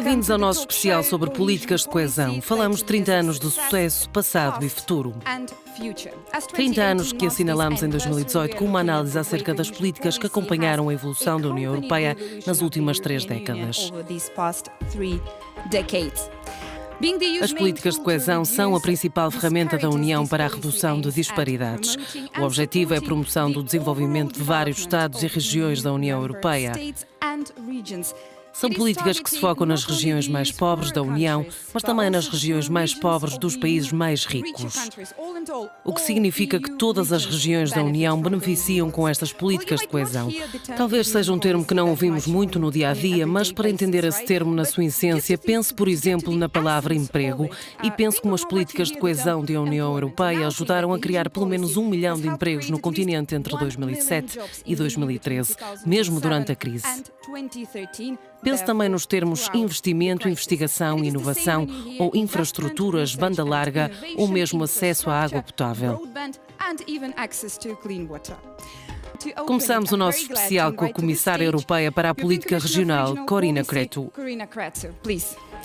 Bem-vindos ao nosso especial sobre políticas de coesão. Falamos de 30 anos de sucesso, passado e futuro. 30 anos que assinalamos em 2018 com uma análise acerca das políticas que acompanharam a evolução da União Europeia nas últimas 3 décadas. As políticas de coesão são a principal ferramenta da União para a redução de disparidades. O objetivo é a promoção do desenvolvimento de vários Estados e regiões da União Europeia. São políticas que se focam nas regiões mais pobres da União, mas também nas regiões mais pobres dos países mais ricos. O que significa que todas as regiões da União beneficiam com estas políticas de coesão. Talvez seja um termo que não ouvimos muito no dia-a-dia, mas para entender esse termo na sua essência, pense, por exemplo, na palavra emprego e pense como as políticas de coesão da União Europeia ajudaram a criar pelo menos 1 milhão de empregos no continente entre 2007 e 2013, mesmo durante a crise. Pense também nos termos investimento, investigação, inovação ou infraestruturas, banda larga ou mesmo acesso à água potável. Começamos o nosso especial com a Comissária Europeia para a Política Regional, Corina Crețu.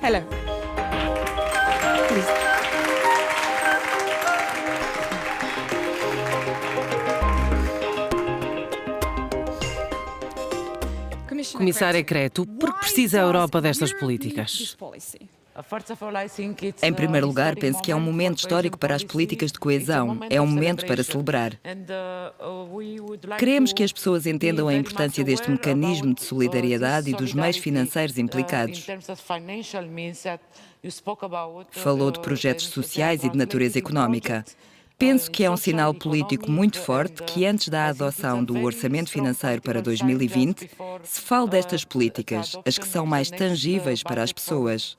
Hello. Comissária Crețu, por que precisa a Europa destas políticas? Em primeiro lugar, penso que é um momento histórico para as políticas de coesão. É um momento para celebrar. Queremos que as pessoas entendam a importância deste mecanismo de solidariedade e dos meios financeiros implicados. Falou de projetos sociais e de natureza económica. Penso que é um sinal político muito forte que, antes da adoção do Orçamento Financeiro para 2020, se fale destas políticas, as que são mais tangíveis para as pessoas.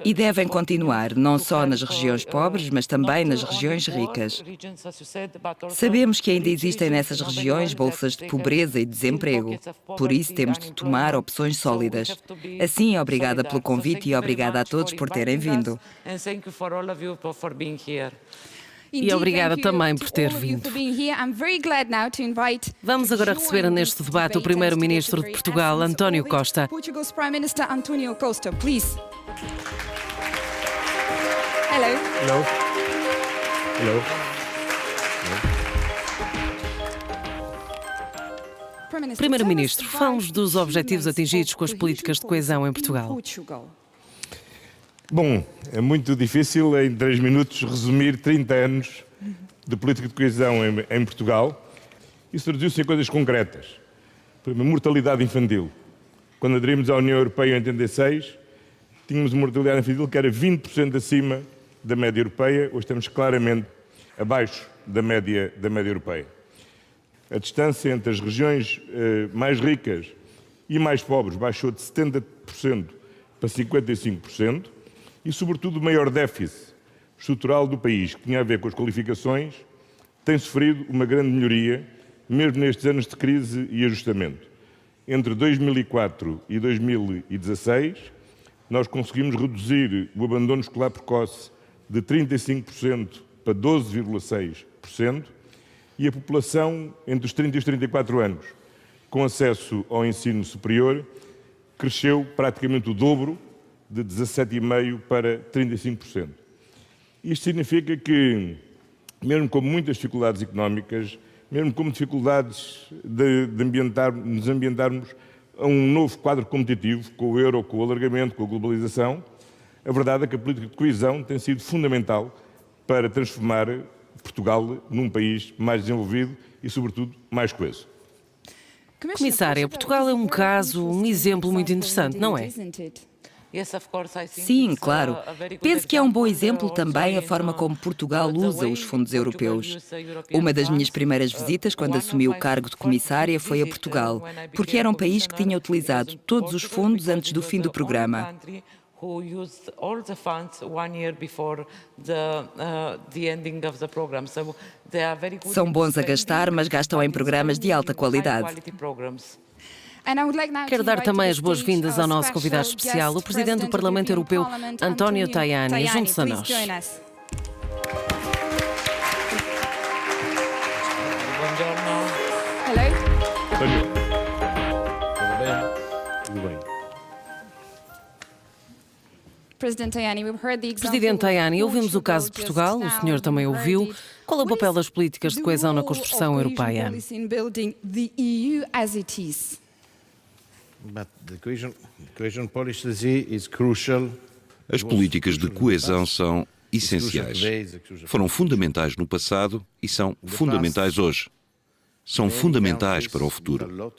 E devem continuar, não só nas regiões pobres, mas também nas regiões ricas. Sabemos que ainda existem nessas regiões bolsas de pobreza e desemprego. Por isso, temos de tomar opções sólidas. Assim, obrigada pelo convite e obrigada a todos por terem vindo. E obrigada também por ter vindo. Vamos agora receber neste debate o Primeiro-Ministro de Portugal, António Costa. Primeiro-Ministro, fale-nos dos objetivos atingidos com as políticas de coesão em Portugal. Bom, é muito difícil em 3 minutos resumir 30 anos de política de coesão em Portugal. Isso traduziu-se em coisas concretas. Primeiro, mortalidade infantil. Quando aderimos à União Europeia em 86, tínhamos uma mortalidade infantil que era 20% acima da média europeia. Hoje estamos claramente abaixo da média europeia. A distância entre as regiões mais ricas e mais pobres baixou de 70% para 55%. E, sobretudo, o maior déficit estrutural do país, que tinha a ver com as qualificações, tem sofrido uma grande melhoria, mesmo nestes anos de crise e ajustamento. Entre 2004 e 2016, nós conseguimos reduzir o abandono escolar precoce de 35% para 12,6% e a população entre os 30 e os 34 anos, com acesso ao ensino superior, cresceu praticamente o dobro, de 17,5% para 35%. Isto significa que, mesmo com muitas dificuldades económicas, mesmo com dificuldades de nos ambientarmos a um novo quadro competitivo, com o euro, com o alargamento, com a globalização, a verdade é que a política de coesão tem sido fundamental para transformar Portugal num país mais desenvolvido e, sobretudo, mais coeso. Comissária, Portugal é um exemplo muito interessante, não é? Sim, claro. Penso que é um bom exemplo também a forma como Portugal usa os fundos europeus. Uma das minhas primeiras visitas, quando assumi o cargo de comissária, foi a Portugal, porque era um país que tinha utilizado todos os fundos antes do fim do programa. São bons a gastar, mas gastam em programas de alta qualidade. Quero dar também as boas-vindas ao nosso convidado especial, o Presidente do Parlamento Europeu, António Tajani. Junte-se a nós. Buongiorno. António. Tudo bem. Presidente Tajani, ouvimos o caso de Portugal, o senhor também ouviu. Qual é o papel das políticas de coesão na construção europeia? As políticas de coesão são essenciais. Foram fundamentais no passado e são fundamentais hoje. São fundamentais para o futuro.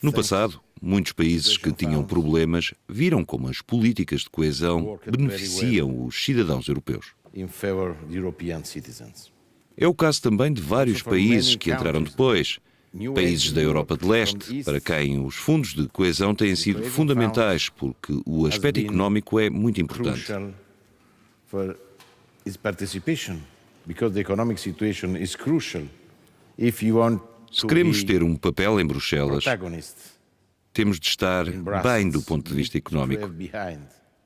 No passado, muitos países que tinham problemas viram como as políticas de coesão beneficiam os cidadãos europeus. É o caso também de vários países que entraram depois, países da Europa de Leste, para quem os fundos de coesão têm sido fundamentais porque o aspecto económico é muito importante. Se queremos ter um papel em Bruxelas, temos de estar bem do ponto de vista económico.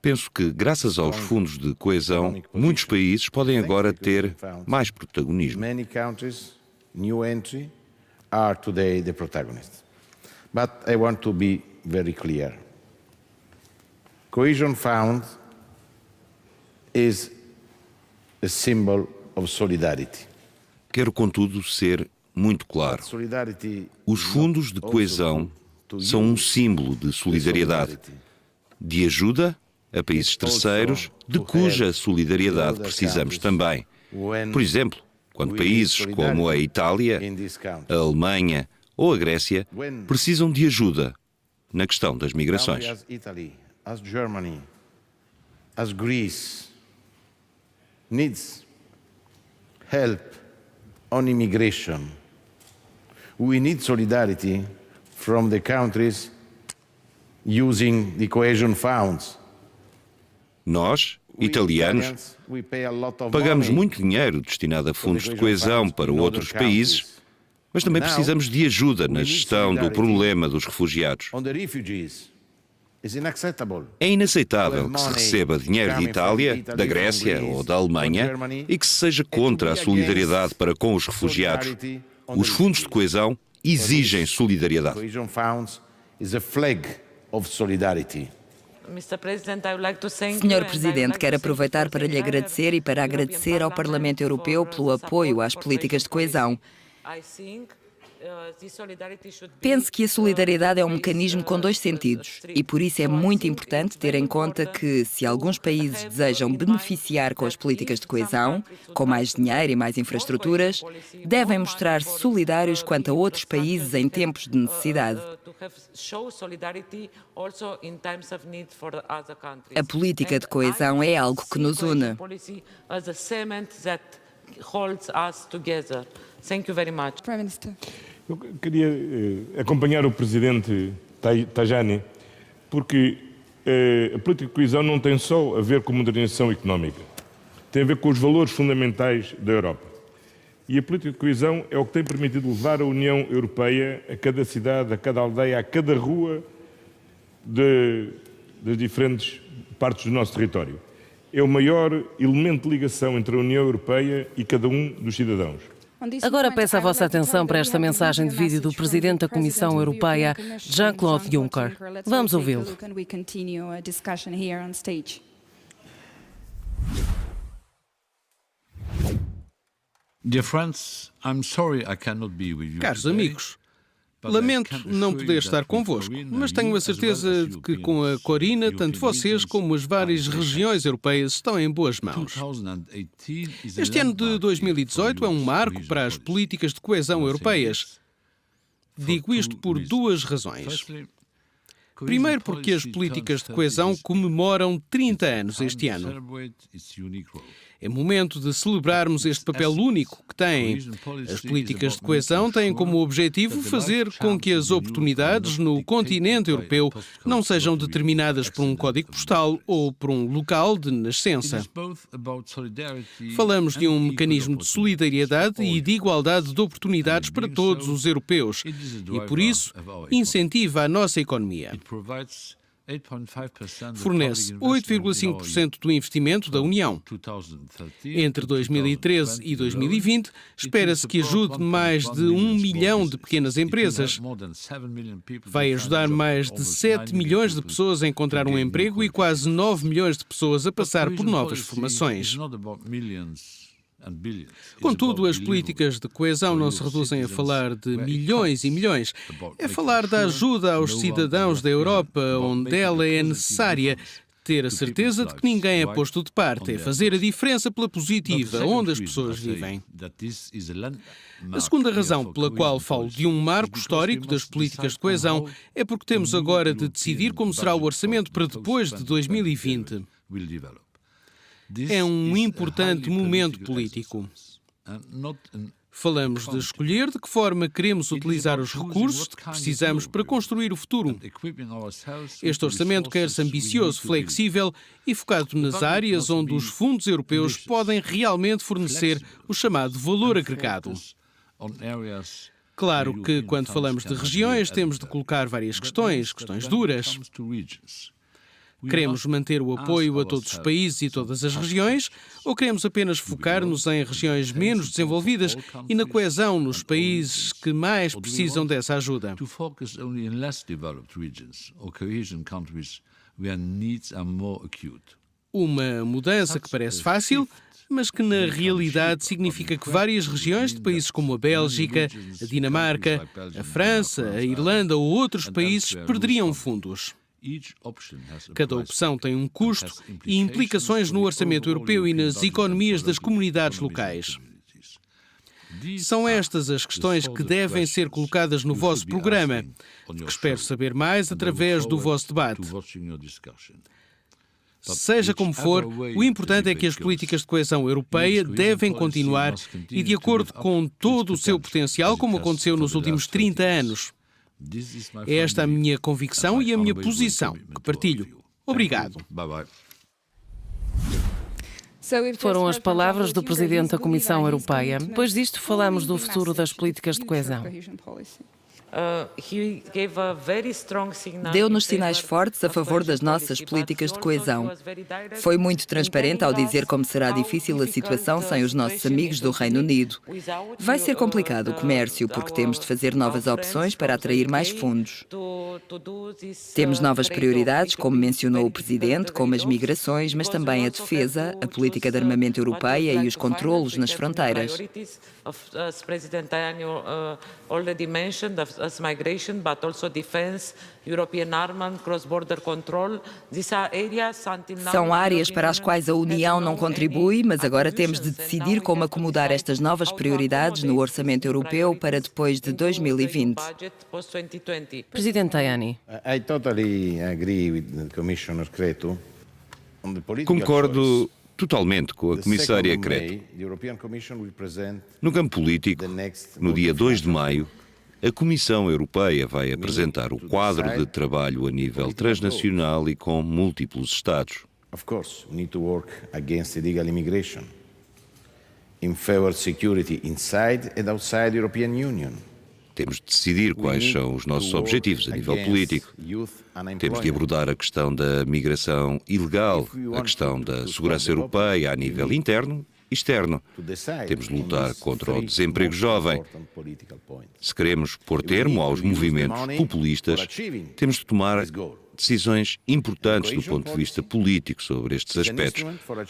Penso que, graças aos fundos de coesão, muitos países podem agora ter mais protagonismo. Are today the protagonists. But I want to be very clear. Cohesion Fund is a symbol of solidarity. Quero, contudo, ser muito claro. Os fundos de coesão são um símbolo de solidariedade, de ajuda a países terceiros, de cuja solidariedade precisamos também. Por exemplo, quando países como a Itália, a Alemanha ou a Grécia precisam de ajuda na questão das migrações. As Germany, as Greece needs help on immigration. We need solidarity from the countries using the cohesion funds. Nós, italianos, pagamos muito dinheiro destinado a fundos de coesão para outros países, mas também precisamos de ajuda na gestão do problema dos refugiados. É inaceitável que se receba dinheiro de Itália, da Grécia ou da Alemanha e que se seja contra a solidariedade para com os refugiados. Os fundos de coesão exigem solidariedade. Senhor Presidente, quero aproveitar para lhe agradecer e para agradecer ao Parlamento Europeu pelo apoio às políticas de coesão. Penso que a solidariedade é um mecanismo com dois sentidos e por isso é muito importante ter em conta que, se alguns países desejam beneficiar com as políticas de coesão, com mais dinheiro e mais infraestruturas, devem mostrar-se solidários quanto a outros países em tempos de necessidade. A política de coesão é algo que nos une. Prime Minister. Eu queria acompanhar o Presidente Tajani, porque a política de coesão não tem só a ver com modernização económica, tem a ver com os valores fundamentais da Europa. E a política de coesão é o que tem permitido levar a União Europeia a cada cidade, a cada aldeia, a cada rua das diferentes partes do nosso território. É o maior elemento de ligação entre a União Europeia e cada um dos cidadãos. Agora peço a vossa atenção para esta mensagem de vídeo do Presidente da Comissão Europeia, Jean-Claude Juncker. Vamos ouvi-lo. Caros amigos, lamento não poder estar convosco, mas tenho a certeza de que com a Corina, tanto vocês como as várias regiões europeias estão em boas mãos. Este ano de 2018 é um marco para as políticas de coesão europeias. Digo isto por duas razões. Primeiro, porque as políticas de coesão comemoram 30 anos este ano. É momento de celebrarmos este papel único que têm. As políticas de coesão têm como objetivo fazer com que as oportunidades no continente europeu não sejam determinadas por um código postal ou por um local de nascença. Falamos de um mecanismo de solidariedade e de igualdade de oportunidades para todos os europeus e, por isso, incentiva a nossa economia. Fornece 8,5% do investimento da União. Entre 2013 e 2020, espera-se que ajude mais de 1 milhão de pequenas empresas. Vai ajudar mais de 7 milhões de pessoas a encontrar um emprego e quase 9 milhões de pessoas a passar por novas formações. Contudo, as políticas de coesão não se reduzem a falar de milhões e milhões. É falar da ajuda aos cidadãos da Europa, onde ela é necessária. Ter a certeza de que ninguém é posto de parte. É fazer a diferença pela positiva, onde as pessoas vivem. A segunda razão pela qual falo de um marco histórico das políticas de coesão é porque temos agora de decidir como será o orçamento para depois de 2020. É um importante momento político. Falamos de escolher de que forma queremos utilizar os recursos de que precisamos para construir o futuro. Este orçamento quer ser ambicioso, flexível e focado nas áreas onde os fundos europeus podem realmente fornecer o chamado valor agregado. Claro que, quando falamos de regiões, temos de colocar várias questões duras. Queremos manter o apoio a todos os países e todas as regiões ou queremos apenas focar-nos em regiões menos desenvolvidas e na coesão nos países que mais precisam dessa ajuda? Uma mudança que parece fácil, mas que na realidade significa que várias regiões de países como a Bélgica, a Dinamarca, a França, a Irlanda ou outros países perderiam fundos. Cada opção tem um custo e implicações no orçamento europeu e nas economias das comunidades locais. São estas as questões que devem ser colocadas no vosso programa, de que espero saber mais através do vosso debate. Seja como for, o importante é que as políticas de coesão europeia devem continuar e de acordo com todo o seu potencial, como aconteceu nos últimos 30 anos. É esta a minha convicção e a minha posição, que partilho. Obrigado. Foram as palavras do Presidente da Comissão Europeia. Depois disto, falamos do futuro das políticas de coesão. Deu-nos sinais fortes a favor das nossas políticas de coesão. Foi muito transparente ao dizer como será difícil a situação sem os nossos amigos do Reino Unido. Vai ser complicado o comércio, porque temos de fazer novas opções para atrair mais fundos. Temos novas prioridades, como mencionou o Presidente, como as migrações, mas também a defesa, a política de armamento europeia e os controlos nas fronteiras. As migration, but also defense, European armament, cross-border control. São áreas para as quais a União não contribui, mas agora temos de decidir como acomodar estas novas prioridades no orçamento europeu para depois de 2020. Presidente Tajani. Concordo totalmente com a Comissária Crețu. No campo político, no dia 2 de maio, a Comissão Europeia vai apresentar o quadro de trabalho a nível transnacional e com múltiplos Estados. Of course, we need to work against illegal immigration, in favor of security inside and outside the European Union. Temos de decidir quais são os nossos objetivos a nível político. Temos de abordar a questão da migração ilegal, a questão da segurança europeia a nível interno e externo. Temos de lutar contra o desemprego jovem. Se queremos pôr termo aos movimentos populistas, temos de tomar decisões importantes do ponto de vista político sobre estes aspectos.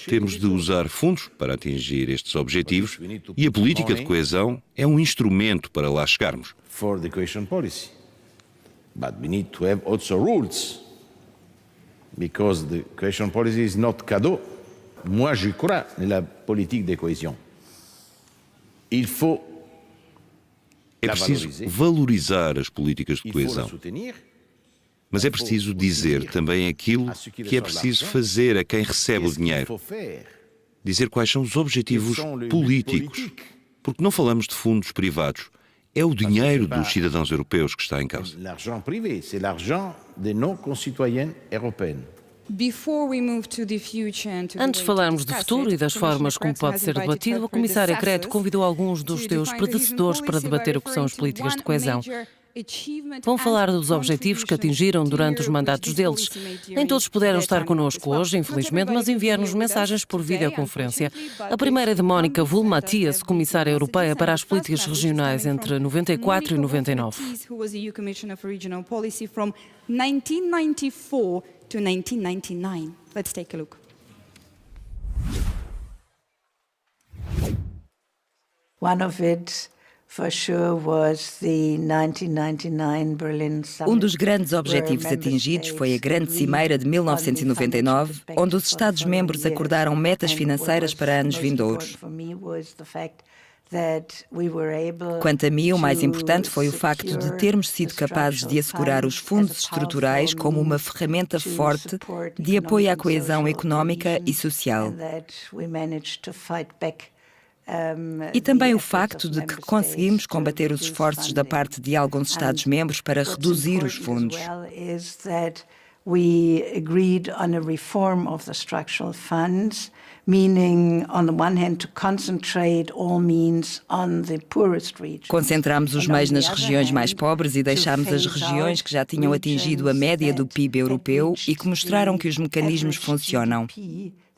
Temos de usar fundos para atingir estes objetivos e a política de coesão é um instrumento para lá chegarmos. For the cohesion policy. But we need to have also rules, because the cohesion policy is not cadeau. Moi, je crois na politique de cohésion. Il faut É preciso valorizar as políticas de coesão. Mas é preciso dizer também aquilo que é preciso fazer a quem recebe o dinheiro. Dizer quais são os objetivos políticos. Porque não falamos de fundos privados. É o dinheiro dos cidadãos europeus que está em causa. L'argent privé, c'est l'argent de nos concitoyens européens. Antes de falarmos do futuro e das formas como pode ser debatido, a Comissária Crețu convidou alguns dos seus predecessores para debater o que são as políticas de coesão. Vão falar dos objetivos que atingiram durante os mandatos deles. Nem todos puderam estar connosco hoje, infelizmente, mas enviaram-nos mensagens por videoconferência. A primeira é de Mónica Wul-Matthies, comissária europeia para as políticas regionais entre 94 e 99. Let's take a look. One of it, for sure, was the 1999 Berlin Summit. Um dos grandes objetivos atingidos foi a Grande Cimeira de 1999, onde os Estados-membros acordaram metas financeiras para anos vindouros. Quanto a mim, o mais importante foi o facto de termos sido capazes de assegurar os fundos estruturais como uma ferramenta forte de apoio à coesão económica e social. E também o facto de que conseguimos combater os esforços da parte de alguns Estados-membros para reduzir os fundos. We agreed on a reform of the structural funds, meaning, on the one hand, to concentrate all means on the poorest regions. Concentramos os meios nas regiões mais pobres e deixámos as regiões que já tinham atingido a média do PIB europeu e que mostraram que os mecanismos funcionam.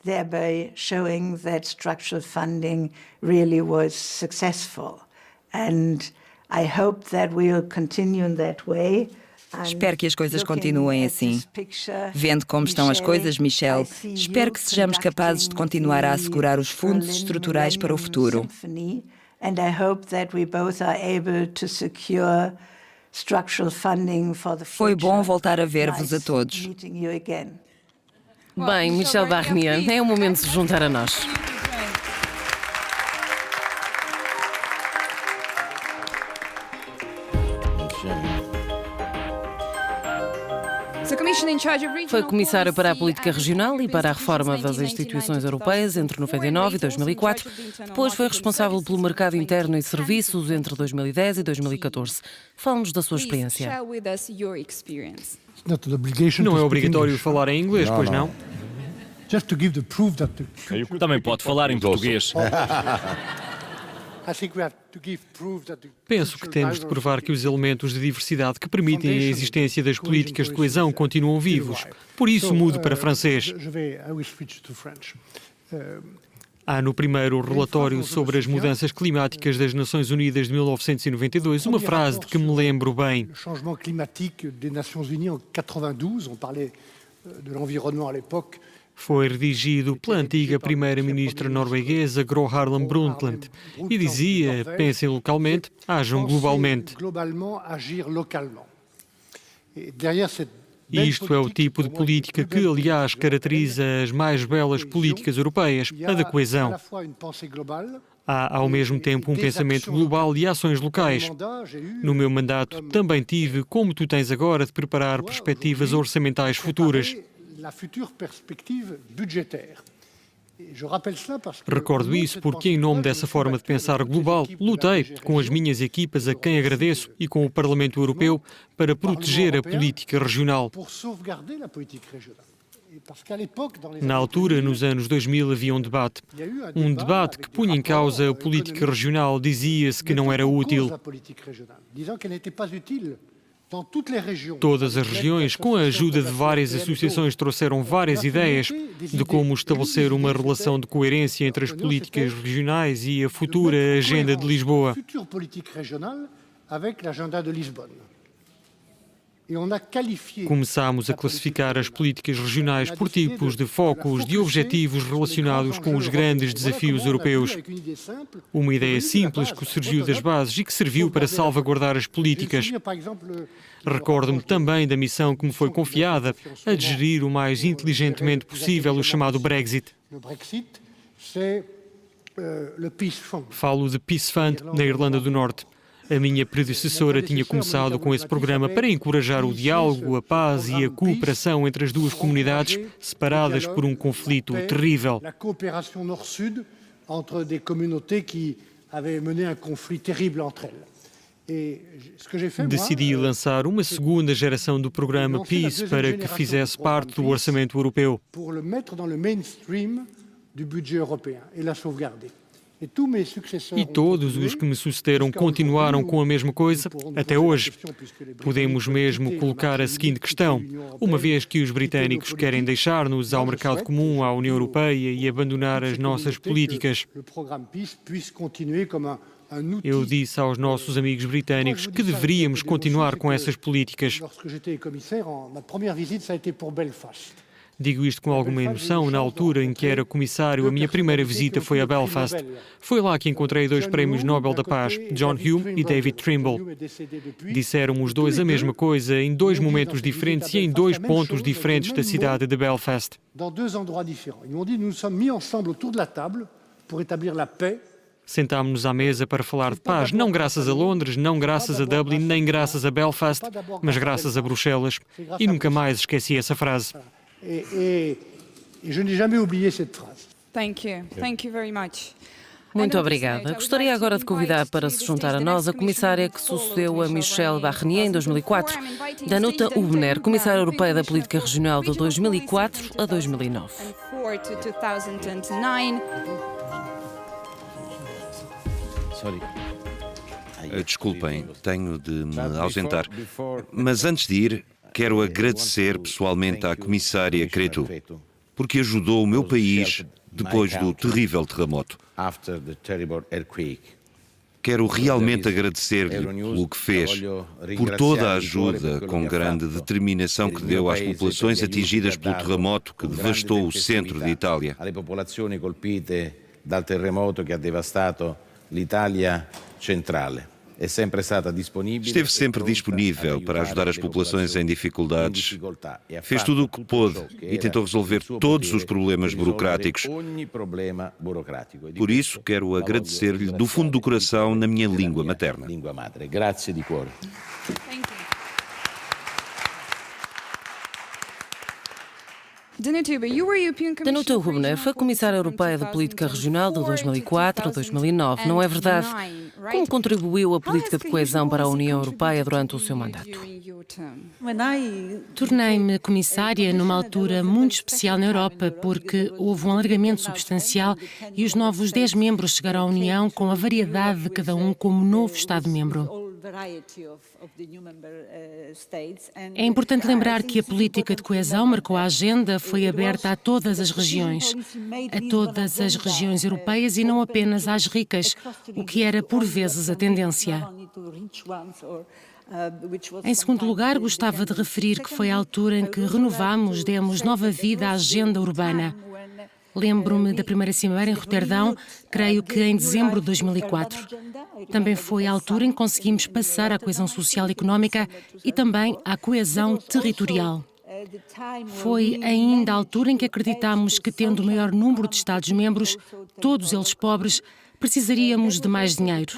Thereby showing that structural funding really was successful. And I hope that we'll continue in that way. Espero que as coisas continuem assim. Vendo como estão as coisas, Michel, espero que sejamos capazes de continuar a assegurar os fundos estruturais para o futuro. Foi bom voltar a ver-vos a todos. Bem, Michel Barnier, é o momento de se juntar a nós. Foi comissário para a política regional e para a reforma das instituições europeias entre 99 e 2004. Depois foi responsável pelo mercado interno e serviços entre 2010 e 2014. Fale-nos da sua experiência. Não é obrigatório falar em inglês, pois não? Também pode falar em português. Penso que temos de provar que os elementos de diversidade que permitem a existência das políticas de coesão continuam vivos. Por isso, mudo para francês. Há no primeiro relatório sobre as mudanças climáticas das Nações Unidas de 1992 uma frase de que me lembro bem. Foi redigido pela antiga primeira-ministra norueguesa Gro Harlem Brundtland e dizia: pensem localmente, ajam globalmente. Isto é o tipo de política que, aliás, caracteriza as mais belas políticas europeias, a da coesão. Há, ao mesmo tempo, um pensamento global e ações locais. No meu mandato, também tive, como tu tens agora, de preparar perspectivas orçamentais futuras. Recordo isso porque, em nome dessa forma de pensar global, lutei com as minhas equipas, a quem agradeço, e com o Parlamento Europeu, para proteger a política regional. Na altura, nos anos 2000, havia um debate. Um debate que punha em causa a política regional. Dizia-se que não era útil. Todas as regiões, com a ajuda de várias associações, trouxeram várias ideias de como estabelecer uma relação de coerência entre as políticas regionais e a futura Agenda de Lisboa. Começámos a classificar as políticas regionais por tipos de focos, de objetivos relacionados com os grandes desafios europeus. Uma ideia simples que surgiu das bases e que serviu para salvaguardar as políticas. Recordo-me também da missão que me foi confiada, a de gerir o mais inteligentemente possível o chamado Brexit. Falo de Peace Fund, na Irlanda do Norte. A minha predecessora tinha começado com esse programa para encorajar o diálogo, a paz e a cooperação entre as duas comunidades separadas por um conflito terrível. Decidi lançar uma segunda geração do programa Peace para que fizesse parte do orçamento europeu. E todos os que me sucederam continuaram com a mesma coisa até hoje. Podemos mesmo colocar a seguinte questão: uma vez que os britânicos querem deixar-nos ao mercado comum, à União Europeia e abandonar as nossas políticas, eu disse aos nossos amigos britânicos que deveríamos continuar com essas políticas. Digo isto com alguma emoção. Na altura em que era comissário, a minha primeira visita foi a Belfast. Foi lá que encontrei 2 prémios Nobel da Paz, John Hume e David Trimble. Disseram os dois a mesma coisa, em 2 momentos diferentes e em 2 pontos diferentes da cidade de Belfast. Sentámos-nos à mesa para falar de paz, não graças a Londres, não graças a Dublin, nem graças a Belfast, mas graças a Bruxelas. E nunca mais esqueci essa frase. Et je n'ai jamais oublié cette phrase. Thank you very much. Muito obrigada. Gostaria agora de convidar para se juntar a nós a comissária que sucedeu a Michel Barnier em 2004, Danuta Hübner, comissária europeia da política regional de 2004 a 2009. Desculpem, tenho de me ausentar. Mas antes de ir, quero agradecer pessoalmente à comissária Crețu, porque ajudou o meu país depois do terrível terremoto. Quero realmente agradecer-lhe pelo que fez, por toda a ajuda com grande determinação que deu às populações atingidas pelo terremoto que devastou o centro de Itália. Alle popolazioni colpite dal terremoto che ha devastato l'Italia centrale. Esteve sempre disponível para ajudar as populações em dificuldades. Fez tudo o que pôde e tentou resolver todos os problemas burocráticos. Por isso, quero agradecer-lhe do fundo do coração na minha língua materna. Grazie di cuore. Danuta Hübner foi comissária europeia de política regional de 2004 a 2009, não é verdade? Como contribuiu a política de coesão para a União Europeia durante o seu mandato? Tornei-me comissária numa altura muito especial na Europa, porque houve um alargamento substancial e os novos 10 membros chegaram à União com a variedade de cada um como novo Estado-membro. É importante lembrar que a política de coesão marcou a agenda, foi aberta a todas as regiões europeias e não apenas às ricas, o que era por vezes a tendência. Em segundo lugar, gostava de referir que foi a altura em que renovámos, demos nova vida à agenda urbana. Lembro-me da primeira cimeira em Roterdão, creio que em dezembro de 2004. Também foi a altura em que conseguimos passar à coesão social e económica e também à coesão territorial. Foi ainda a altura em que acreditámos que, tendo o maior número de Estados-membros, todos eles pobres, precisaríamos de mais dinheiro.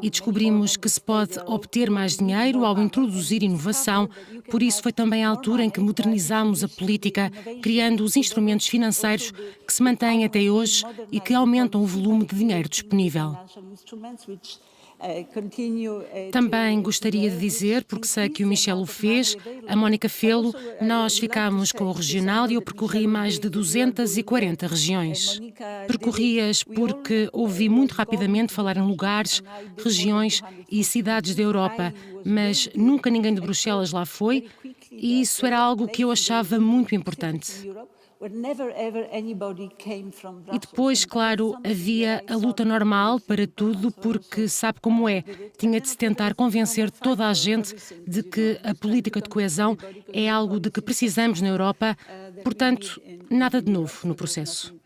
E descobrimos que se pode obter mais dinheiro ao introduzir inovação, por isso foi também a altura em que modernizámos a política, criando os instrumentos financeiros que se mantêm até hoje e que aumentam o volume de dinheiro disponível. Também gostaria de dizer, porque sei que o Michel o fez, a Mónica fê-lo, nós ficámos com o regional e eu percorri mais de 240 regiões. Percorri-as porque ouvi muito rapidamente falar em lugares, regiões e cidades da Europa, mas nunca ninguém de Bruxelas lá foi e isso era algo que eu achava muito importante. E depois, claro, havia a luta normal para tudo, porque sabe como é. Tinha de se tentar convencer toda a gente de que a política de coesão é algo de que precisamos na Europa. Portanto, nada de novo no processo.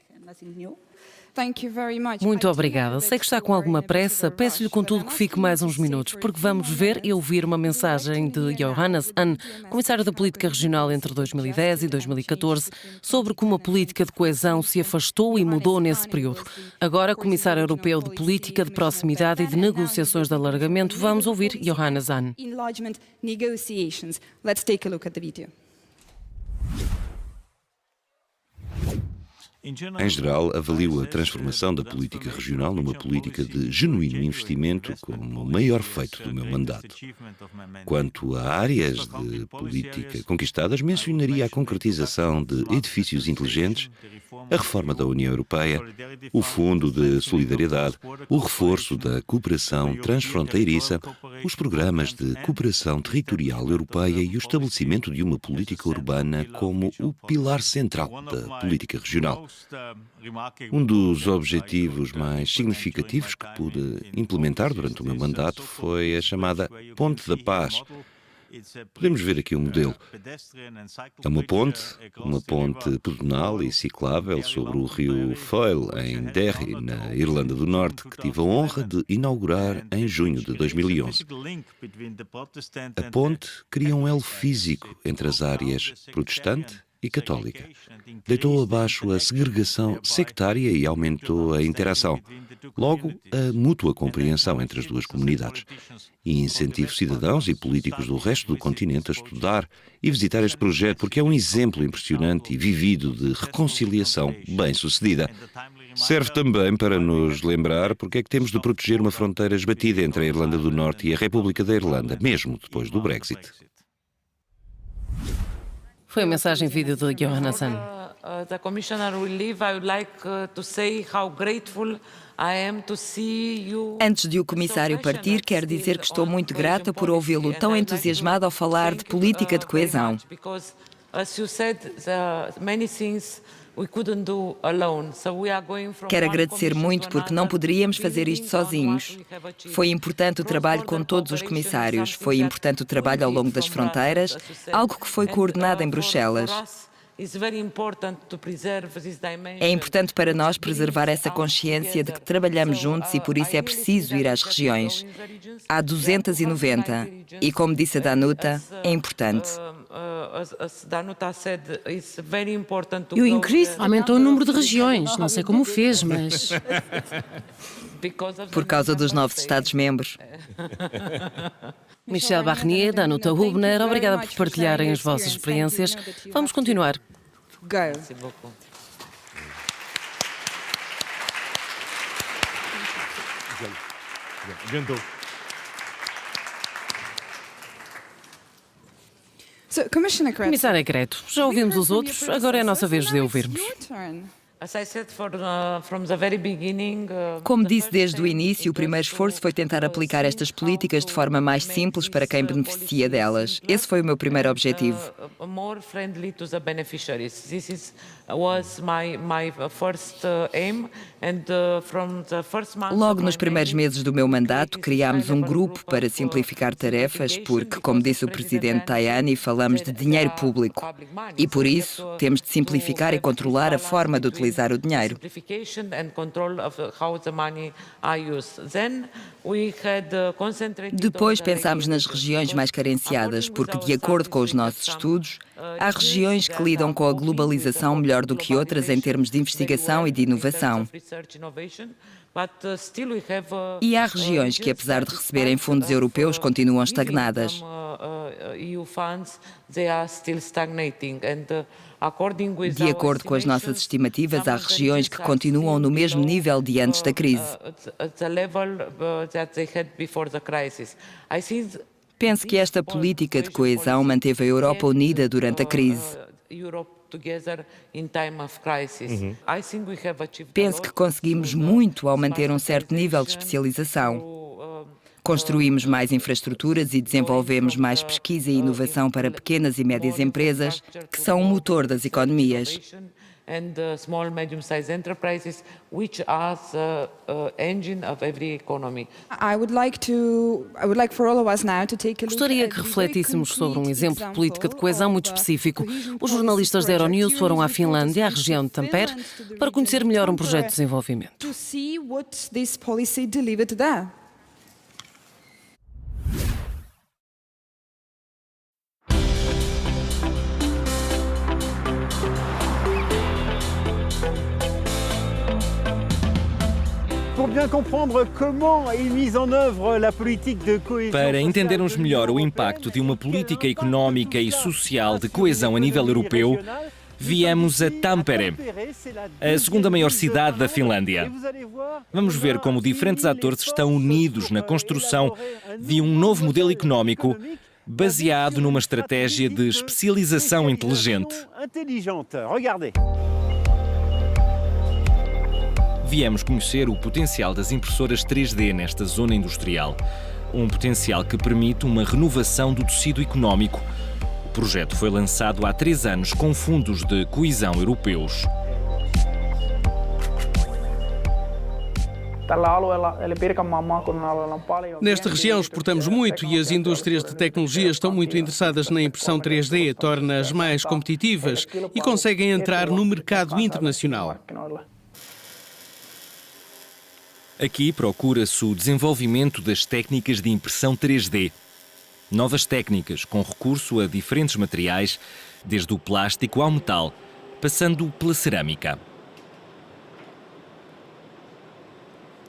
Muito obrigada. Sei que está com alguma pressa. Peço-lhe, contudo, que fique mais uns minutos, porque vamos ver e ouvir uma mensagem de Johannes Hahn, comissário da Política Regional entre 2010 e 2014, sobre como a política de coesão se afastou e mudou nesse período. Agora, comissário europeu de Política de Proximidade e de Negociações de Alargamento, vamos ouvir Johannes Hahn. Em geral, avalio a transformação da política regional numa política de genuíno investimento como o maior feito do meu mandato. Quanto a áreas de política conquistadas, mencionaria a concretização de edifícios inteligentes, a reforma da União Europeia, o Fundo de Solidariedade, o reforço da cooperação transfronteiriça, os programas de cooperação territorial europeia e o estabelecimento de uma política urbana como o pilar central da política regional. Um dos objetivos mais significativos que pude implementar durante o meu mandato foi a chamada Ponte da Paz. Podemos ver aqui um modelo. É uma ponte pedonal e ciclável sobre o rio Foyle, em Derry, na Irlanda do Norte, que tive a honra de inaugurar em junho de 2011. A ponte cria um elo físico entre as áreas protestante e católica. Deitou abaixo a segregação sectária e aumentou a interação. Logo, a mútua compreensão entre as duas comunidades. E incentivo cidadãos e políticos do resto do continente a estudar e visitar este projeto, porque é um exemplo impressionante e vivido de reconciliação bem-sucedida. Serve também para nos lembrar porque é que temos de proteger uma fronteira esbatida entre a Irlanda do Norte e a República da Irlanda, mesmo depois do Brexit. Foi a mensagem vídeo de Johannesson. The commissioner will leave. I would like to say how grateful I am to see you. Antes de o comissário partir, quero dizer que estou muito grata por ouvi-lo tão entusiasmado ao falar de política de coesão. Because, as you said, many things we couldn't do alone. So we are going from Quero agradecer muito porque não poderíamos fazer isto sozinhos. Foi importante o trabalho com todos os comissários, foi importante o trabalho ao longo das fronteiras, algo que foi coordenado em Bruxelas. É importante para nós preservar essa consciência de que trabalhamos juntos e por isso é preciso ir às regiões. Há 290 e, como disse a Danuta, é importante. Aumentou o número de regiões, não sei como fez, mas... Por causa dos novos Estados-membros. Michel Barnier, Danuta Hübner, obrigada por partilharem as vossas experiências. Vamos continuar. Comissária Creto, já ouvimos os outros, agora é a nossa vez de ouvirmos. Como disse desde o início, o primeiro esforço foi tentar aplicar estas políticas de forma mais simples para quem beneficia delas. Esse foi o meu primeiro objetivo. Logo nos primeiros meses do meu mandato, criámos um grupo para simplificar tarefas, porque, como disse o presidente Tajani, falamos de dinheiro público. E por isso, temos de simplificar e controlar a forma de utilizar o dinheiro. Depois pensámos nas regiões mais carenciadas, porque, de acordo com os nossos estudos, há regiões que lidam com a globalização melhor do que outras em termos de investigação e de inovação. E há regiões que, apesar de receberem fundos europeus, continuam estagnadas. De acordo com as nossas estimativas, há regiões que continuam no mesmo nível de antes da crise. Penso que esta política de coesão manteve a Europa unida durante a crise. Penso que conseguimos muito ao manter um certo nível de especialização. Construímos mais infraestruturas e desenvolvemos mais pesquisa e inovação para pequenas e médias empresas, que são o motor das economias. Gostaria que refletíssemos sobre um exemplo de política de coesão muito específico. Os jornalistas da Euronews foram à Finlândia, à região de Tampere, para conhecer melhor um projeto de desenvolvimento. Para entendermos melhor o impacto de uma política económica e social de coesão a nível europeu, Viemos a Tampere, a segunda maior cidade da Finlândia. Vamos ver como diferentes atores estão unidos na construção de um novo modelo económico baseado numa estratégia de especialização inteligente. Viemos conhecer o potencial das impressoras 3D nesta zona industrial. Um potencial que permite uma renovação do tecido económico. O projeto foi lançado há 3 anos com fundos de coesão europeus. Nesta região exportamos muito e as indústrias de tecnologia estão muito interessadas na impressão 3D, torna-as mais competitivas e conseguem entrar no mercado internacional. Aqui procura-se o desenvolvimento das técnicas de impressão 3D. Novas técnicas com recurso a diferentes materiais, desde o plástico ao metal, passando pela cerâmica.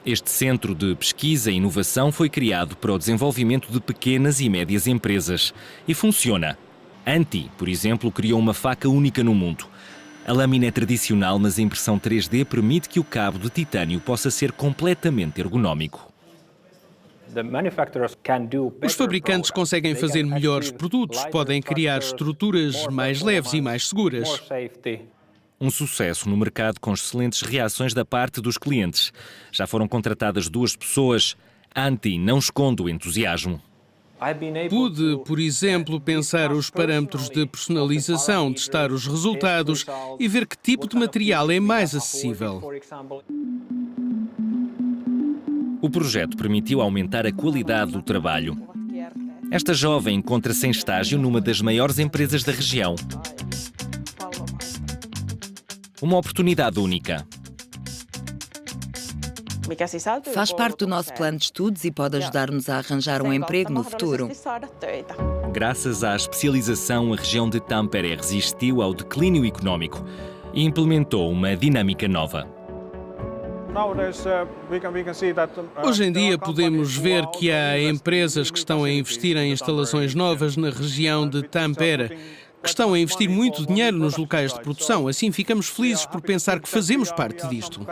Este centro de pesquisa e inovação foi criado para o desenvolvimento de pequenas e médias empresas e funciona. Antti, por exemplo, criou uma faca única no mundo. A lâmina é tradicional, mas a impressão 3D permite que o cabo de titânio possa ser completamente ergonómico. Os fabricantes conseguem fazer melhores produtos, podem criar estruturas mais leves e mais seguras. Um sucesso no mercado com excelentes reações da parte dos clientes. Já foram contratadas 2 pessoas. Antti não esconde o entusiasmo. Pude, por exemplo, pensar os parâmetros de personalização, testar os resultados e ver que tipo de material é mais acessível. O projeto permitiu aumentar a qualidade do trabalho. Esta jovem encontra-se em estágio numa das maiores empresas da região. Uma oportunidade única. Faz parte do nosso plano de estudos e pode ajudar-nos a arranjar um emprego no futuro. Graças à especialização, a região de Tampere resistiu ao declínio económico e implementou uma dinâmica nova. Hoje em dia podemos ver que há empresas que estão a investir em instalações novas na região de Tampere, que estão a investir muito dinheiro nos locais de produção. Assim ficamos felizes por pensar que fazemos parte disto.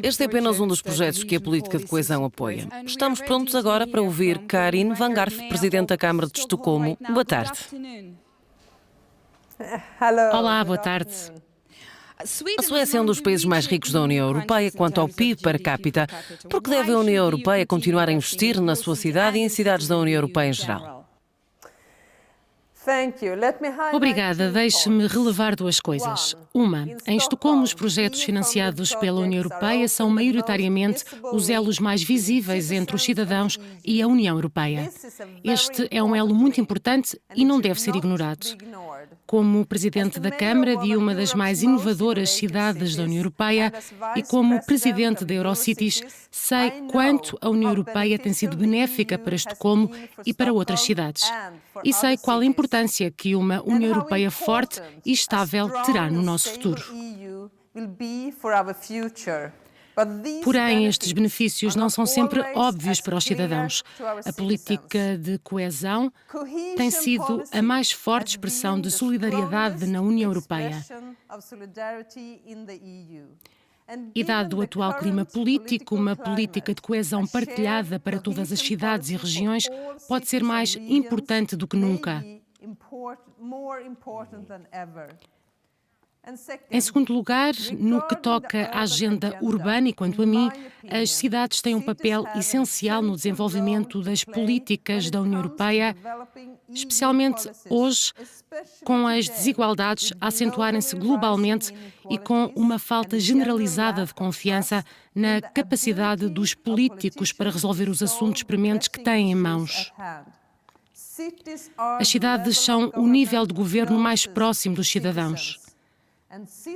Este é apenas um dos projetos que a política de coesão apoia. Estamos prontos agora para ouvir Karin van Garth, Presidente da Câmara de Estocolmo. Boa tarde. Olá, boa tarde. A Suécia é um dos países mais ricos da União Europeia quanto ao PIB per capita. Por que deve a União Europeia continuar a investir na sua cidade e em cidades da União Europeia em geral? Obrigada. Deixe-me relevar 2 coisas. Uma, em Estocolmo, os projetos financiados pela União Europeia são maioritariamente os elos mais visíveis entre os cidadãos e a União Europeia. Este é um elo muito importante e não deve ser ignorado. Como Presidente da Câmara de uma das mais inovadoras cidades da União Europeia e como Presidente da Eurocities, sei quanto a União Europeia tem sido benéfica para Estocolmo e para outras cidades. E sei qual a importância que uma União Europeia forte e estável terá no nosso futuro. Porém, estes benefícios não são sempre óbvios para os cidadãos. A política de coesão tem sido a mais forte expressão de solidariedade na União Europeia. E dado o atual clima político, uma política de coesão partilhada para todas as cidades e regiões pode ser mais importante do que nunca. Em segundo lugar, no que toca à agenda urbana e quanto a mim, as cidades têm um papel essencial no desenvolvimento das políticas da União Europeia, especialmente hoje, com as desigualdades a acentuarem-se globalmente e com uma falta generalizada de confiança na capacidade dos políticos para resolver os assuntos prementes que têm em mãos. As cidades são o nível de governo mais próximo dos cidadãos.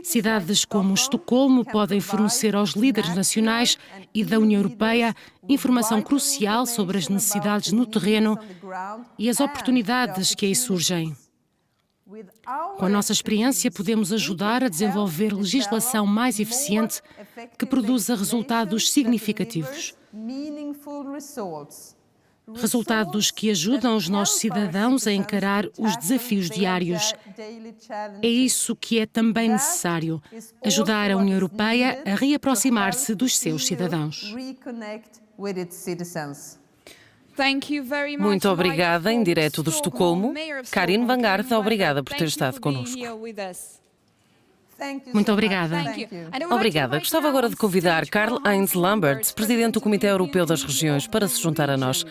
Cidades como Estocolmo podem fornecer aos líderes nacionais e da União Europeia informação crucial sobre as necessidades no terreno e as oportunidades que aí surgem. Com a nossa experiência, podemos ajudar a desenvolver legislação mais eficiente que produza resultados significativos. Resultados que ajudam os nossos cidadãos a encarar os desafios diários. É isso que é também necessário: ajudar a União Europeia a reaproximar-se dos seus cidadãos. Muito obrigada, em direto de Estocolmo. Karin van Gaard, obrigada por ter estado connosco. Muito obrigada. Obrigada. Gostava agora de convidar Karl-Heinz Lambert, presidente do Comitê Europeu das Regiões, para se juntar a nós.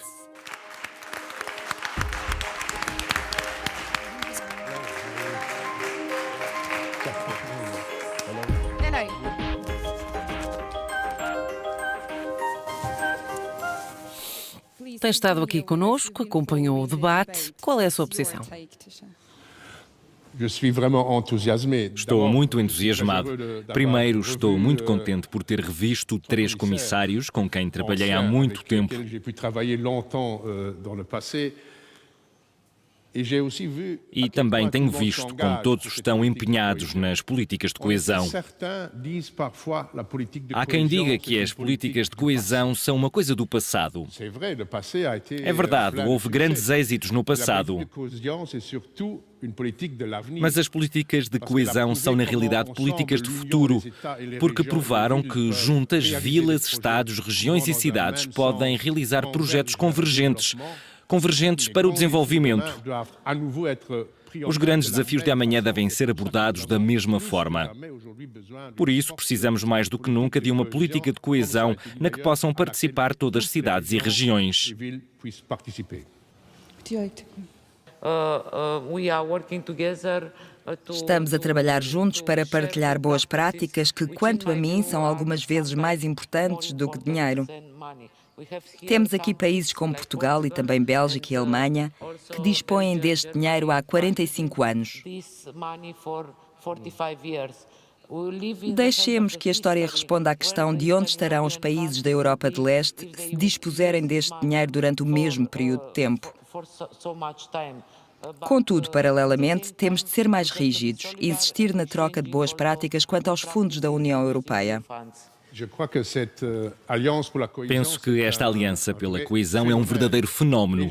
Tem estado aqui conosco, acompanhou o debate. Qual é a sua posição? Estou muito entusiasmado. Primeiro, estou muito contente por ter revisto 3 comissários com quem trabalhei há muito tempo. E também tenho visto como todos estão empenhados nas políticas de coesão. Há quem diga que as políticas de coesão são uma coisa do passado. É verdade, houve grandes êxitos no passado. Mas as políticas de coesão são, na realidade, políticas de futuro, porque provaram que juntas, vilas, estados, regiões e cidades podem realizar projetos convergentes para o desenvolvimento. Os grandes desafios de amanhã devem ser abordados da mesma forma. Por isso, precisamos mais do que nunca de uma política de coesão na que possam participar todas as cidades e regiões. Estamos a trabalhar juntos para partilhar boas práticas que, quanto a mim, são algumas vezes mais importantes do que dinheiro. Temos aqui países como Portugal e também Bélgica e Alemanha que dispõem deste dinheiro há 45 anos. Deixemos que a história responda à questão de onde estarão os países da Europa de Leste se dispuserem deste dinheiro durante o mesmo período de tempo. Contudo, paralelamente, temos de ser mais rígidos e insistir na troca de boas práticas quanto aos fundos da União Europeia. Penso que esta aliança pela coesão é um verdadeiro fenómeno.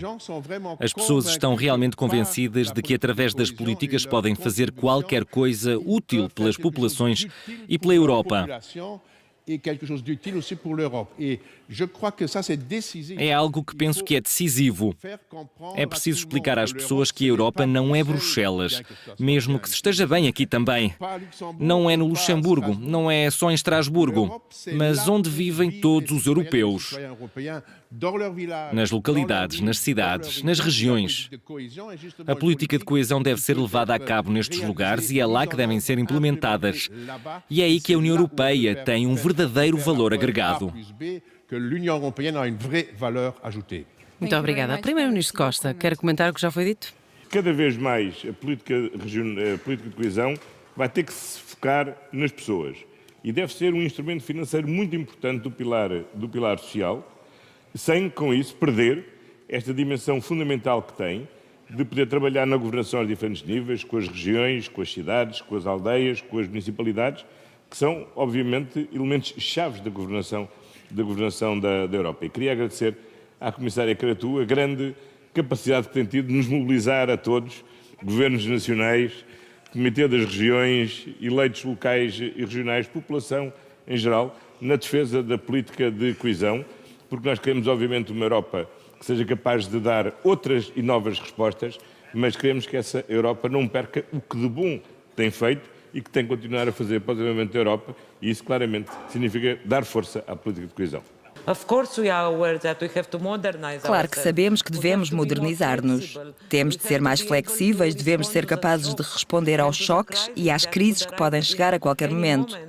As pessoas estão realmente convencidas de que, através das políticas, podem fazer qualquer coisa útil pelas populações e pela Europa. É algo que penso que é decisivo. É preciso explicar às pessoas que a Europa não é Bruxelas, mesmo que se esteja bem aqui também. Não é no Luxemburgo, não é só em Estrasburgo, mas onde vivem todos os europeus. Nas localidades, nas cidades, nas regiões. A política de coesão deve ser levada a cabo nestes lugares e é lá que devem ser implementadas. E é aí que a União Europeia tem um verdadeiro valor agregado. Muito obrigada. Primeiro-Ministro Costa, quer comentar o que já foi dito? Cada vez mais a política de coesão vai ter que se focar nas pessoas e deve ser um instrumento financeiro muito importante do pilar social, sem, com isso, perder esta dimensão fundamental que tem de poder trabalhar na governação aos diferentes níveis, com as regiões, com as cidades, com as aldeias, com as municipalidades, que são, obviamente, elementos-chave da governação da Europa. E queria agradecer à Comissária Crețu a grande capacidade que tem tido de nos mobilizar a todos, governos nacionais, Comitê das Regiões, eleitos locais e regionais, população em geral, na defesa da política de coesão, porque nós queremos, obviamente, uma Europa que seja capaz de dar outras e novas respostas, mas queremos que essa Europa não perca o que de bom tem feito e que tem que continuar a fazer para o desenvolvimento da Europa, e isso claramente significa dar força à política de coesão. Claro que sabemos que devemos modernizar-nos. Temos de ser mais flexíveis, devemos ser capazes de responder aos choques e às crises que podem chegar a qualquer momento.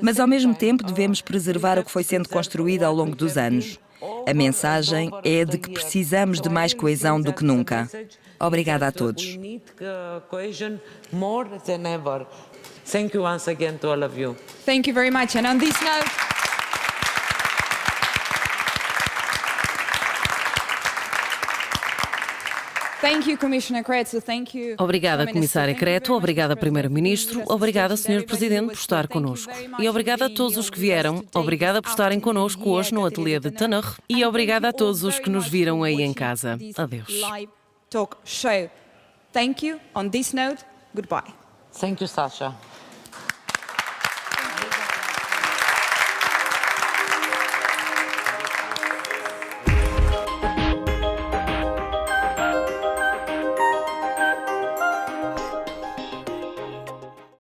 Mas, ao mesmo tempo, devemos preservar o que foi sendo construído ao longo dos anos. A mensagem é de que precisamos de mais coesão do que nunca. Obrigada a todos. Thank you once again to all of you. Thank you very much. And on this note, Obrigada, Comissária Crețu, obrigada, Primeiro-Ministro, obrigada, Sr. Presidente, por estar connosco. E obrigada a todos os que vieram, obrigada por estarem connosco hoje no ateliê de Tanner e obrigada a todos os que nos viram aí em casa. Adeus. Talk show. Thank you. On this note, goodbye. Thank you, Sasha.